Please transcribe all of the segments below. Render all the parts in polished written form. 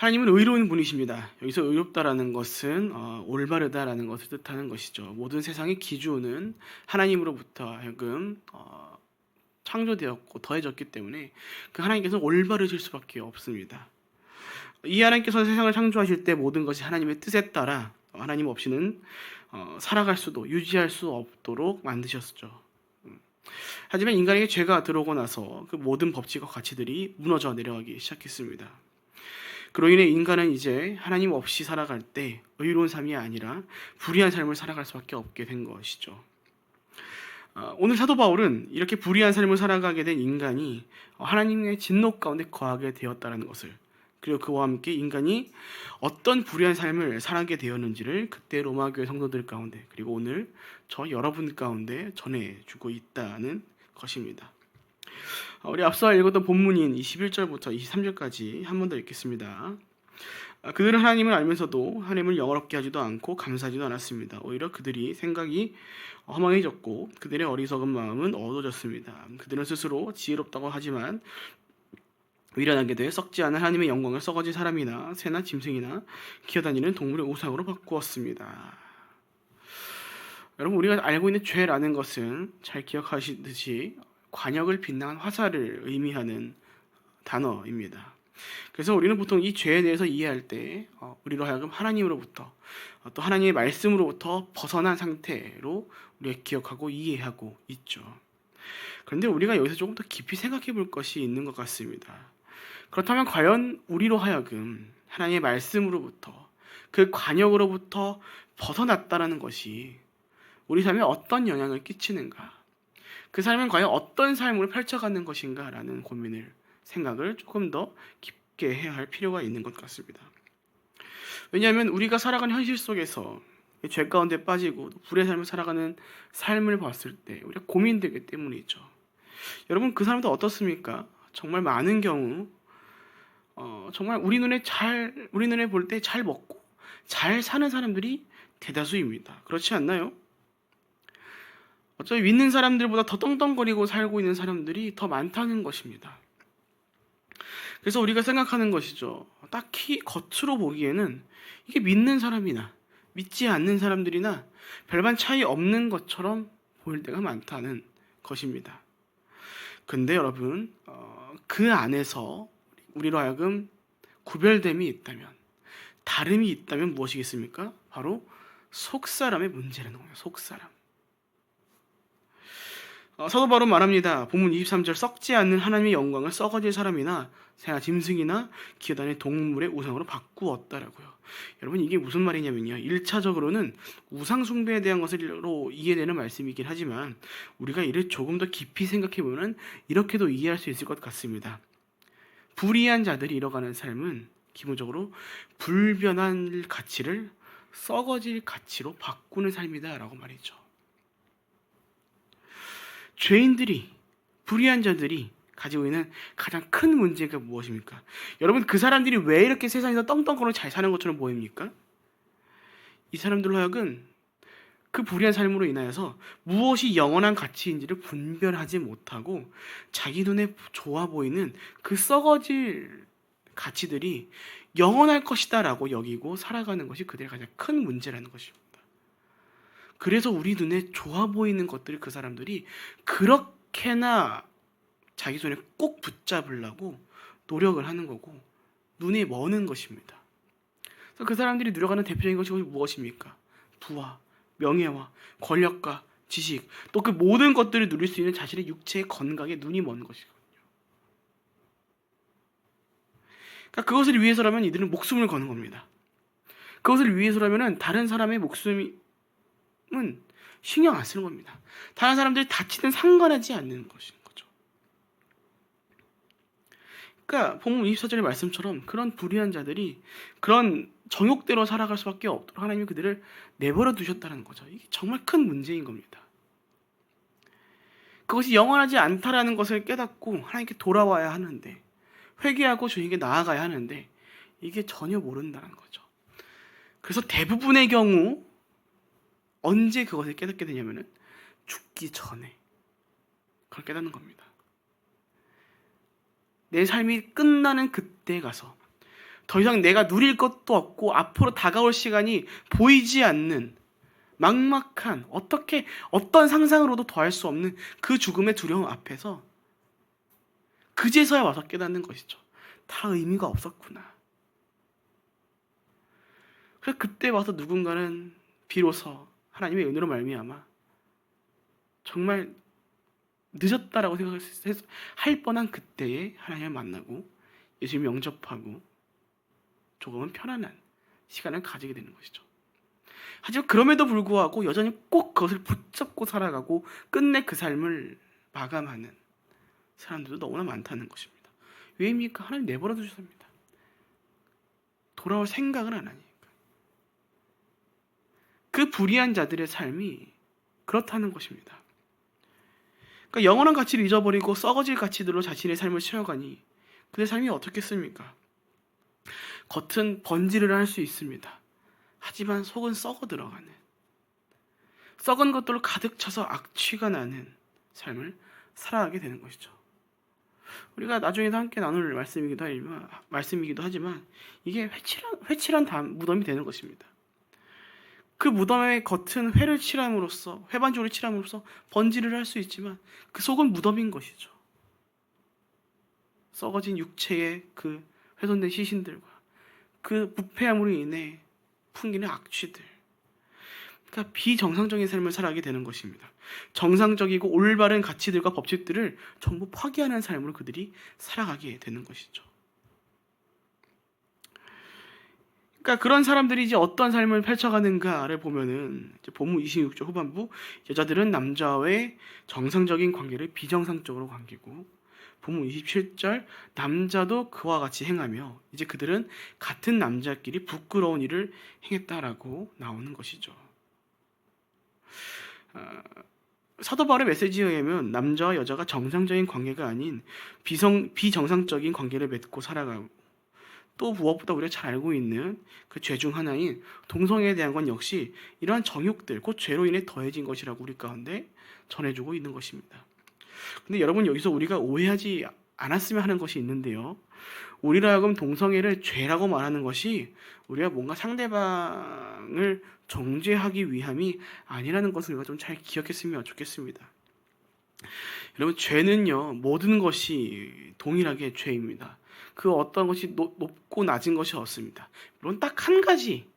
하나님은 의로운 분이십니다. 여기서 의롭다라는 것은 올바르다라는 것을 뜻하는 것이죠. 모든 세상의 기준은 하나님으로부터 하여금 창조되었고 더해졌기 때문에 그 하나님께서는 올바르실 수밖에 없습니다. 이 하나님께서 세상을 창조하실 때 모든 것이 하나님의 뜻에 따라 하나님 없이는 살아갈 수도 유지할 수 없도록 만드셨죠. 하지만 인간에게 죄가 들어오고 나서 그 모든 법칙과 가치들이 무너져 내려가기 시작했습니다. 그로 인해 인간은 이제 하나님 없이 살아갈 때 의로운 삶이 아니라 불의한 삶을 살아갈 수밖에 없게 된 것이죠. 오늘 사도 바울은 이렇게 불의한 삶을 살아가게 된 인간이 하나님의 진노 가운데 거하게 되었다는 것을, 그리고 그와 함께 인간이 어떤 불의한 삶을 살아가게 되었는지를 그때 로마교회 성도들 가운데, 그리고 오늘 저 여러분 가운데 전해주고 있다는 것입니다. 우리 앞서 읽었던 본문인 21절부터 23절까지 한 번 더 읽겠습니다. 그들은 하나님을 알면서도 하나님을 영화롭게 하지도 않고 감사하지도 않았습니다. 오히려 그들이 생각이 허망해졌고 그들의 어리석은 마음은 어두워졌습니다. 그들은 스스로 지혜롭다고 하지만 미련하게 돼 썩지 않은 하나님의 영광을 썩어진 사람이나 새나 짐승이나 기어다니는 동물의 우상으로 바꾸었습니다. 여러분, 우리가 알고 있는 죄라는 것은 잘 기억하시듯이 관역을 빗나간 화살을 의미하는 단어입니다. 그래서 우리는 보통 이 죄에 대해서 이해할 때 우리로 하여금 하나님으로부터 또 하나님의 말씀으로부터 벗어난 상태로 우리가 기억하고 이해하고 있죠. 그런데 우리가 여기서 조금 더 깊이 생각해 볼 것이 있는 것 같습니다. 그렇다면 과연 우리로 하여금 하나님의 말씀으로부터 그 관역으로부터 벗어났다라는 것이 우리 삶에 어떤 영향을 끼치는가? 그 삶은 과연 어떤 삶으로 펼쳐가는 것인가라는 고민을, 생각을 조금 더 깊게 해야 할 필요가 있는 것 같습니다. 왜냐하면 우리가 살아가는 현실 속에서 죄 가운데 빠지고 불의 삶을 살아가는 삶을 봤을 때 우리가 고민되기 때문이죠. 여러분, 그 사람도 어떻습니까? 정말 많은 경우 정말 우리 눈에 볼 때 잘 먹고 잘 사는 사람들이 대다수입니다. 그렇지 않나요? 어차피 믿는 사람들보다 더 떵떵거리고 살고 있는 사람들이 더 많다는 것입니다. 그래서 우리가 생각하는 것이죠. 딱히 겉으로 보기에는 이게 믿는 사람이나 믿지 않는 사람들이나 별반 차이 없는 것처럼 보일 때가 많다는 것입니다. 근데 여러분, 그 안에서 우리로 하여금 구별됨이 있다면, 다름이 있다면 무엇이겠습니까? 바로 속사람의 문제라는 거예요. 속사람. 사도 바울은 말합니다. 본문 23절, 썩지 않는 하나님의 영광을 썩어질 사람이나 새나 짐승이나 기어다니는 동물의 우상으로 바꾸었다라고요. 여러분, 이게 무슨 말이냐면요, 1차적으로는 우상 숭배에 대한 것으로 이해되는 말씀이긴 하지만 우리가 이를 조금 더 깊이 생각해보면 이렇게도 이해할 수 있을 것 같습니다. 불의한 자들이 이뤄가는 삶은 기본적으로 불변한 가치를 썩어질 가치로 바꾸는 삶이다 라고 말이죠. 죄인들이, 불의한 자들이 가지고 있는 가장 큰 문제가 무엇입니까? 여러분, 그 사람들이 왜 이렇게 세상에서 떵떵거리고 잘 사는 것처럼 보입니까? 이 사람들로 하여금 그 불의한 삶으로 인하여서 무엇이 영원한 가치인지를 분별하지 못하고 자기 눈에 좋아 보이는 그 썩어질 가치들이 영원할 것이다 라고 여기고 살아가는 것이 그들의 가장 큰 문제라는 것입니다. 그래서 우리 눈에 좋아 보이는 것들을 그 사람들이 그렇게나 자기 손에 꼭 붙잡으려고 노력을 하는 거고 눈이 머는 것입니다. 그래서 그 사람들이 누려가는 대표적인 것이 무엇입니까? 부와 명예와 권력과 지식, 또 그 모든 것들을 누릴 수 있는 자신의 육체의 건강에 눈이 먼 것이거든요. 그러니까 그것을 위해서라면 이들은 목숨을 거는 겁니다. 그것을 위해서라면 다른 사람의 목숨은 신경 안 쓰는 겁니다. 다른 사람들이 다치든 상관하지 않는 것인 거죠. 그러니까 본문 24절의 말씀처럼 그런 불의한 자들이 그런 정욕대로 살아갈 수밖에 없도록 하나님이 그들을 내버려 두셨다는 거죠. 이게 정말 큰 문제인 겁니다. 그것이 영원하지 않다라는 것을 깨닫고 하나님께 돌아와야 하는데, 회개하고 주님께 나아가야 하는데 이게 전혀 모른다는 거죠. 그래서 대부분의 경우 언제 그것을 깨닫게 되냐면은 죽기 전에 그걸 깨닫는 겁니다. 내 삶이 끝나는 그때 가서 더 이상 내가 누릴 것도 없고 앞으로 다가올 시간이 보이지 않는 막막한, 어떤 상상으로도 더할 수 없는 그 죽음의 두려움 앞에서 그제서야 와서 깨닫는 것이죠. 다 의미가 없었구나. 그래서 그때 와서 누군가는 비로소 하나님의 은혜로 말미암아 정말 늦었다라고 생각할 뻔한 그때에 하나님을 만나고 예수님 영접하고 조금은 편안한 시간을 가지게 되는 것이죠. 하지만 그럼에도 불구하고 여전히 꼭 그것을 붙잡고 살아가고 끝내 그 삶을 마감하는 사람들도 너무나 많다는 것입니다. 왜입니까? 하나님 내버려 두셨습니다. 돌아올 생각을 안 하니까. 그 불의한 자들의 삶이 그렇다는 것입니다. 그러니까 영원한 가치를 잊어버리고 썩어질 가치들로 자신의 삶을 채워가니 그의 삶이 어떻겠습니까? 겉은 번지를 할 수 있습니다. 하지만 속은 썩어 들어가는, 썩은 것들로 가득 차서 악취가 나는 삶을 살아가게 되는 것이죠. 우리가 나중에도 함께 나눌 말씀이기도 하지만 이게 회칠한 무덤이 되는 것입니다. 그 무덤의 겉은 회를 칠함으로써, 회반죽을 칠함으로써 번지를 할 수 있지만 그 속은 무덤인 것이죠. 썩어진 육체의 그 훼손된 시신들과 그 부패함으로 인해 풍기는 악취들, 그러니까 비정상적인 삶을 살아가게 되는 것입니다. 정상적이고 올바른 가치들과 법칙들을 전부 파괴하는 삶으로 그들이 살아가게 되는 것이죠. 그러니까 그런 사람들이 이제 어떤 삶을 펼쳐가는가를 보면은 이제 본문 26절 후반부, 여자들은 남자와의 정상적인 관계를 비정상적으로 관계고, 본문 27절, 남자도 그와 같이 행하며 이제 그들은 같은 남자끼리 부끄러운 일을 행했다라고 나오는 것이죠. 사도 바울의 메시지에 의하면 남자와 여자가 정상적인 관계가 아닌 비정상적인 관계를 맺고 살아가고, 또 무엇보다 우리가 잘 알고 있는 그 죄 중 하나인 동성애에 대한 건 역시 이러한 정욕들, 곧 죄로 인해 더해진 것이라고 우리 가운데 전해주고 있는 것입니다. 근데 여러분, 여기서 우리가 오해하지 않았으면 하는 것이 있는데요. 우리로 하여금 동성애를 죄라고 말하는 것이 우리가 뭔가 상대방을 정죄하기 위함이 아니라는 것을 우리가 좀 잘 기억했으면 좋겠습니다. 여러분, 죄는요, 모든 것이 동일하게 죄입니다. 그 어떤 것이 높고 낮은 것이 없습니다. 물론 딱 한 가지,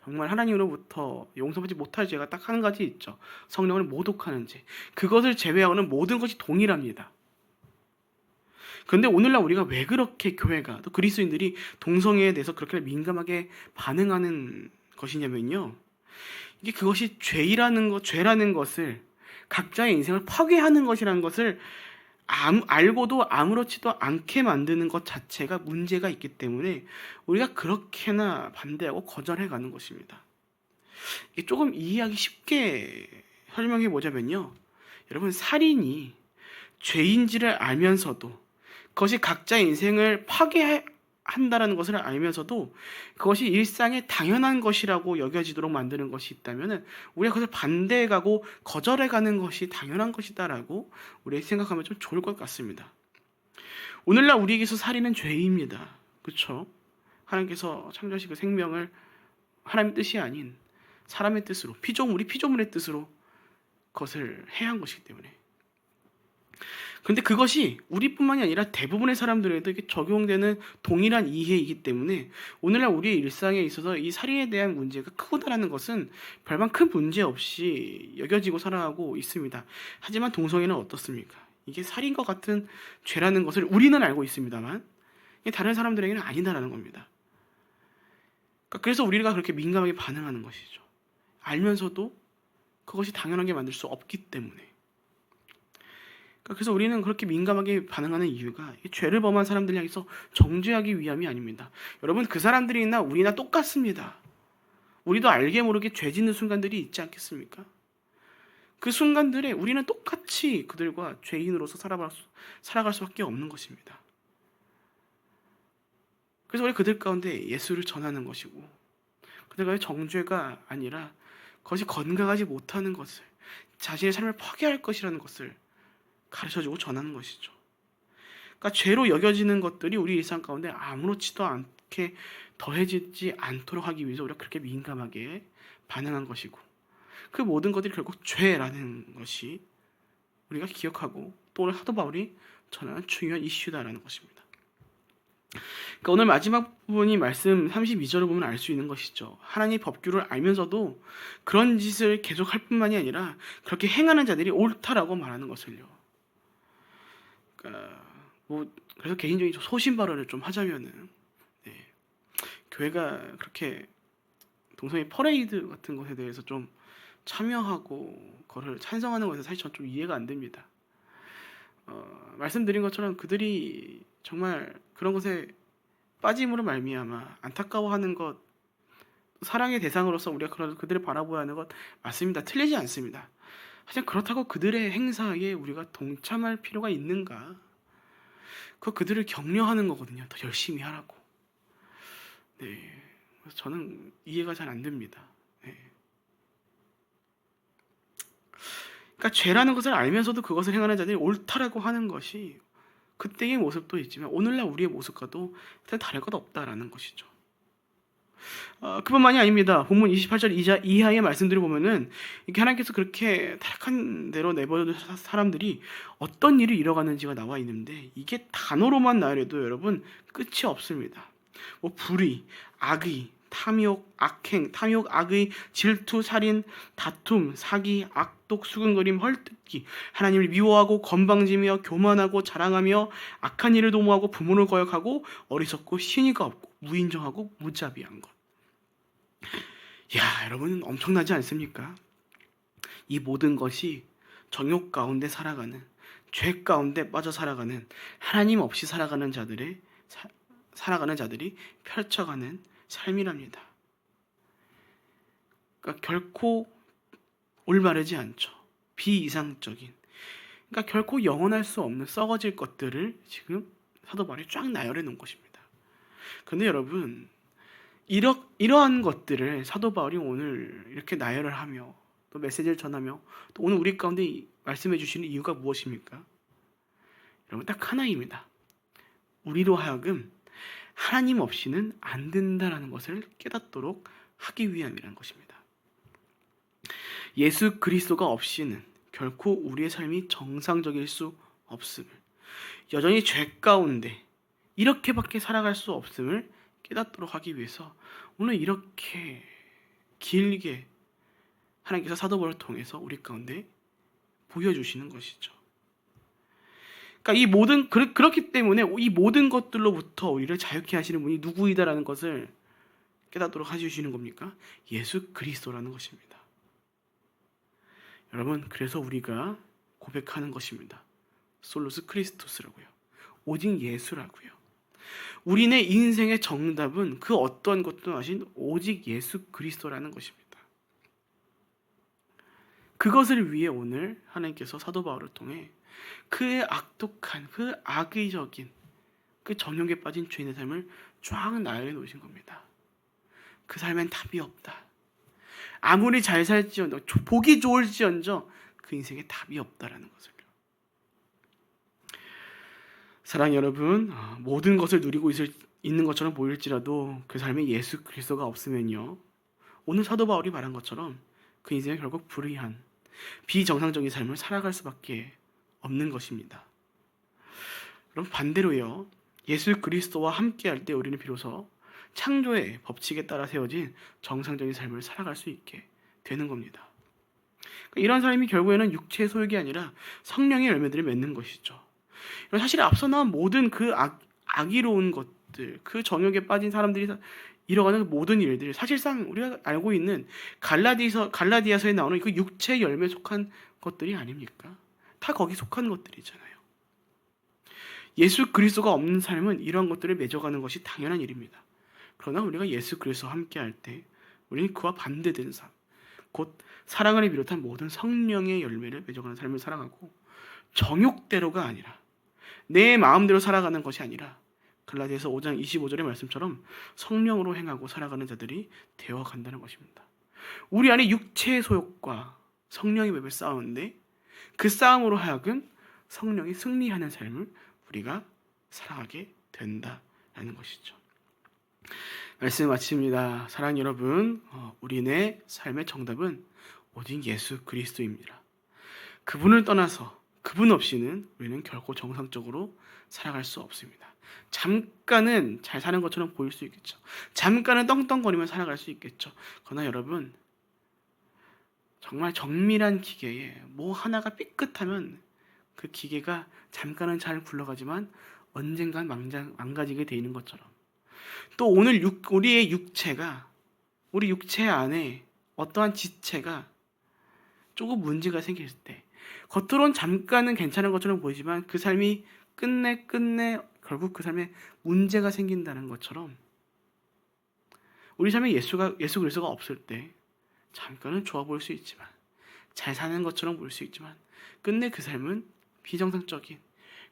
정말 하나님으로부터 용서받지 못할 죄가 딱 한 가지 있죠. 성령을 모독하는 죄. 그것을 제외하고는 모든 것이 동일합니다. 그런데 오늘날 우리가 왜 그렇게 교회가, 또 그리스도인들이 동성애에 대해서 그렇게 민감하게 반응하는 것이냐면요, 이게 그것이 죄라는 것을, 각자의 인생을 파괴하는 것이라는 것을 알고도 아무렇지도 않게 만드는 것 자체가 문제가 있기 때문에 우리가 그렇게나 반대하고 거절해가는 것입니다. 이게 조금 이해하기 쉽게 설명해 보자면요, 여러분, 살인이 죄인지를 알면서도, 그것이 각자의 인생을 파괴한다는 것을 알면서도 그것이 일상의 당연한 것이라고 여겨지도록 만드는 것이 있다면 우리가 그것을 반대해가고 거절해가는 것이 당연한 것이다라고 우리가 생각하면 좀 좋을 것 같습니다. 오늘날 우리에게서 살인은 죄입니다. 그렇죠? 하나님께서 창조하신 그 생명을 하나님의 뜻이 아닌 사람의 뜻으로, 우리 피조물의 뜻으로 그것을 해한 것이기 때문에. 근데 그것이 우리뿐만이 아니라 대부분의 사람들에도 이게 적용되는 동일한 이해이기 때문에 오늘날 우리의 일상에 있어서 이 살인에 대한 문제가 크다라는 것은 별반 큰 문제 없이 여겨지고 살아가고 있습니다. 하지만 동성애는 어떻습니까? 이게 살인과 같은 죄라는 것을 우리는 알고 있습니다만 다른 사람들에게는 아니다라는 겁니다. 그래서 우리가 그렇게 민감하게 반응하는 것이죠. 알면서도 그것이 당연하게 만들 수 없기 때문에. 그래서 우리는 그렇게 민감하게 반응하는 이유가 죄를 범한 사람들 향해서 정죄하기 위함이 아닙니다. 여러분, 그 사람들이나 우리나 똑같습니다. 우리도 알게 모르게 죄 짓는 순간들이 있지 않겠습니까? 그 순간들에 우리는 똑같이 그들과 죄인으로서 살아갈 수밖에 없는 것입니다. 그래서 우리 그들 가운데 예수를 전하는 것이고, 그들과의 정죄가 아니라 그것이 건강하지 못하는 것을, 자신의 삶을 파괴할 것이라는 것을 가르쳐주고 전하는 것이죠. 그러니까 죄로 여겨지는 것들이 우리 일상 가운데 아무렇지도 그렇게 더해지지 않도록 하기 위해서 우리가 그렇게 민감하게 반응한 것이고, 그 모든 것들이 결국 죄라는 것이 우리가 기억하고 또 오늘 사도 바울이 전하는 중요한 이슈다라는 것입니다. 그러니까 오늘 마지막 부분이 말씀 32절을 보면 알 수 있는 것이죠. 하나님의 법규를 알면서도 그런 짓을 계속할 뿐만이 아니라 그렇게 행하는 자들이 옳다라고 말하는 것을요. 그러니까 그래서 개인적인 소신 발언을 좀 하자면은, 네, 교회가 그렇게 동성애 퍼레이드 같은 것에 대해서 좀 참여하고 그거를 찬성하는 것에 사실 저는 좀 이해가 안 됩니다. 말씀드린 것처럼 그들이 정말 그런 것에 빠짐으로 말미암아 안타까워하는 것, 사랑의 대상으로서 우리가 그들을 바라보아야 하는 것 맞습니다. 틀리지 않습니다. 하지만 그렇다고 그들의 행사에 우리가 동참할 필요가 있는가? 그들을 격려하는 거거든요. 더 열심히 하라고. 네, 그래서 저는 이해가 잘 안 됩니다. 네. 그러니까 죄라는 것을 알면서도 그것을 행하는 자들이 옳다라고 하는 것이 그때의 모습도 있지만 오늘날 우리의 모습과도 다를 것 없다라는 것이죠. 그뿐만이 아닙니다. 본문 28절 이하의 말씀들을 보면은 이렇게 하나님께서 그렇게 타락한 대로 내버려둔 사람들이 어떤 일을 이뤄가는지가 나와 있는데, 이게 단어로만 나열해도 여러분 끝이 없습니다. 불의, 악의, 탐욕, 악행, 탐욕, 악의, 질투, 살인, 다툼, 사기, 악독, 수근거림, 헐뜯기, 하나님을 미워하고 건방지며 교만하고 자랑하며 악한 일을 도모하고 부모를 거역하고 어리석고 신의가 없고 무인정하고 무자비한 것. 야, 여러분 엄청나지 않습니까? 이 모든 것이 정욕 가운데 살아가는, 죄 가운데 빠져 살아가는, 하나님 없이 살아가는 자들이 펼쳐가는 삶이랍니다. 그러니까 결코 올바르지 않죠. 비이상적인, 그러니까 결코 영원할 수 없는 썩어질 것들을 지금 사도 바울이 쫙 나열해 놓은 것입니다. 그런데 여러분, 이러한 것들을 사도 바울이 오늘 이렇게 나열을 하며 또 메시지를 전하며 또 오늘 우리 가운데 말씀해 주시는 이유가 무엇입니까? 여러분, 딱 하나입니다. 우리로 하여금 하나님 없이는 안 된다라는 것을 깨닫도록 하기 위함이라는 것입니다. 예수 그리스도가 없이는 결코 우리의 삶이 정상적일 수 없음을, 여전히 죄 가운데 이렇게밖에 살아갈 수 없음을 깨닫도록 하기 위해서 오늘 이렇게 길게 하나님께서 사도 바울을 통해서 우리 가운데 보여주시는 것이죠. 그러니까 그렇기 때문에 이 모든 것들로부터 우리를 자유케 하시는 분이 누구이다라는 것을 깨닫도록 해주시는 겁니까? 예수 그리스도라는 것입니다. 여러분, 그래서 우리가 고백하는 것입니다. 솔루스 크리스토스라고요. 오직 예수라고요. 우리네 인생의 정답은 그 어떤 것도 아신 오직 예수 그리스도라는 것입니다. 그것을 위해 오늘 하나님께서 사도 바울을 통해 그의 악독한, 그 악의적인, 그 정욕에 빠진 죄인의 삶을 쫙 나열해 놓으신 겁니다. 그 삶엔 답이 없다. 아무리 잘 살지언정, 보기 좋을지언정 그 인생에 답이 없다라는 것을요. 사랑하는 여러분, 모든 것을 누리고 있는 것처럼 보일지라도 그 삶에 예수 그리스도가 없으면요, 오늘 사도 바울이 말한 것처럼 그 인생은 결국 불의한, 비정상적인 삶을 살아갈 수밖에 없는 것입니다. 그럼 반대로요, 예수 그리스도와 함께할 때 우리는 비로소 창조의 법칙에 따라 세워진 정상적인 삶을 살아갈 수 있게 되는 겁니다. 이런 삶이 결국에는 육체의 소욕이 아니라 성령의 열매들을 맺는 것이죠. 사실 앞서 나온 모든 그 악의로운 것들, 그 정욕에 빠진 사람들이 이뤄가는 모든 일들, 사실상 우리가 알고 있는 갈라디아서에 나오는 그 육체의 열매에 속한 것들이 아닙니까? 다 거기 속한 것들이잖아요. 예수 그리스도가 없는 삶은 이러한 것들을 맺어가는 것이 당연한 일입니다. 그러나 우리가 예수 그리스도와 함께할 때 우리는 그와 반대된 삶, 곧 사랑을 비롯한 모든 성령의 열매를 맺어가는 삶을 살아가고, 정욕대로가 아니라 내 마음대로 살아가는 것이 아니라 갈라디아서 5장 25절의 말씀처럼 성령으로 행하고 살아가는 자들이 되어간다는 것입니다. 우리 안에 육체의 소욕과 성령의 맵을 싸우는데 그 싸움으로 하여금 성령이 승리하는 삶을 우리가 살아가게 된다라는 것이죠. 말씀 마칩니다. 사랑하는 여러분, 우리네 삶의 정답은 오직 예수 그리스도입니다. 그분을 떠나서 그분 없이는 우리는 결코 정상적으로 살아갈 수 없습니다. 잠깐은 잘 사는 것처럼 보일 수 있겠죠. 잠깐은 떵떵거리며 살아갈 수 있겠죠. 그러나 여러분, 정말 정밀한 기계에 뭐 하나가 삐끗하면 그 기계가 잠깐은 잘 굴러가지만 언젠간 망가지게 돼 있는 것처럼, 또 오늘 우리의 육체가, 우리 육체 안에 어떠한 지체가 조금 문제가 생길 때, 겉으론 잠깐은 괜찮은 것처럼 보이지만 그 삶이 끝내 결국 그 삶에 문제가 생긴다는 것처럼, 우리 삶에 예수 그리스도가 없을 때 잠깐은 좋아 보일 수 있지만, 잘 사는 것처럼 보일 수 있지만, 끝내 그 삶은 비정상적인,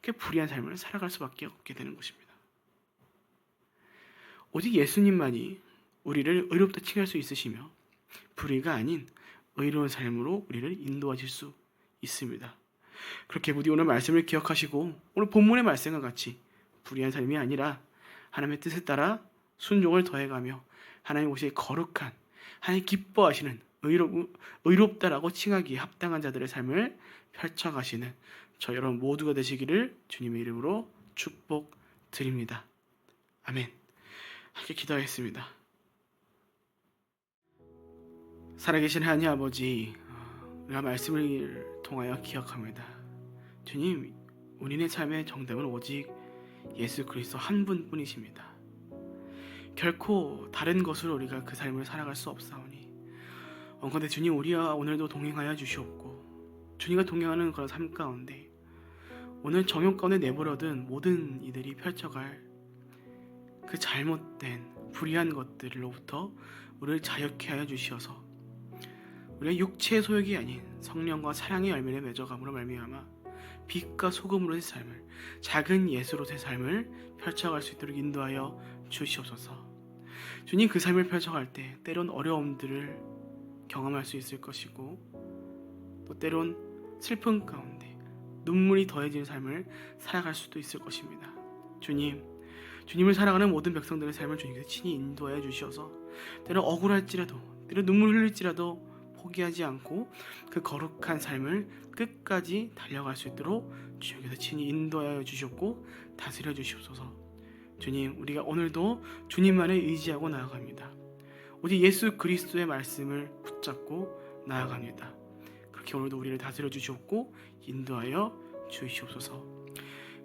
그 불의한 삶을 살아갈 수밖에 없게 되는 것입니다. 오직 예수님만이 우리를 의롭다 칭할 수 있으시며 불의가 아닌 의로운 삶으로 우리를 인도하실 수 있습니다. 그렇게 부디 오늘 말씀을 기억하시고 오늘 본문의 말씀과 같이 불의한 삶이 아니라 하나님의 뜻에 따라 순종을 더해가며 하나님 오시의 거룩한, 하나님 기뻐하시는 의롭다라고 칭하기에 합당한 자들의 삶을 펼쳐가시는 저 여러분 모두가 되시기를 주님의 이름으로 축복드립니다. 아멘. 함께 기도하겠습니다. 살아계신 하나님 아버지, 우리가 말씀을 통하여 기억합니다. 주님, 우리네 삶의 정답은 오직 예수 그리스도 한 분뿐이십니다. 결코 다른 것으로 우리가 그 삶을 살아갈 수 없사오니 원컨대 주님, 우리와 오늘도 동행하여 주시옵고 주님과 동행하는 그런 삶 가운데 오늘 정욕 가운데 내버려둔 모든 이들이 펼쳐갈 그 잘못된 불의한 것들로부터 우리를 자유케 하여 주시어서 우리의 육체의 소욕이 아닌 성령과 사랑의 열매를 맺어감으로 말미암아 빛과 소금으로의 삶을, 작은 예수로의 삶을 펼쳐갈 수 있도록 인도하여 주시옵소서. 주님, 그 삶을 펼쳐갈 때 때론 어려움들을 경험할 수 있을 것이고 또 때론 슬픔 가운데 눈물이 더해진 삶을 살아갈 수도 있을 것입니다. 주님을 살아가는 모든 백성들의 삶을 주님께서 친히 인도하여 주시어서 때로 억울할지라도, 때로 눈물 흘릴지라도 포기하지 않고 그 거룩한 삶을 끝까지 달려갈 수 있도록 주님께서 친히 인도하여 주셨고 다스려 주시옵소서. 주님, 우리가 오늘도 주님만을 의지하고 나아갑니다. 오직 예수 그리스도의 말씀을 붙잡고 나아갑니다. 그렇게 오늘도 우리를 다스려 주시옵고 인도하여 주시옵소서.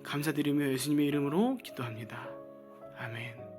감사드리며 예수님의 이름으로 기도합니다. 아멘.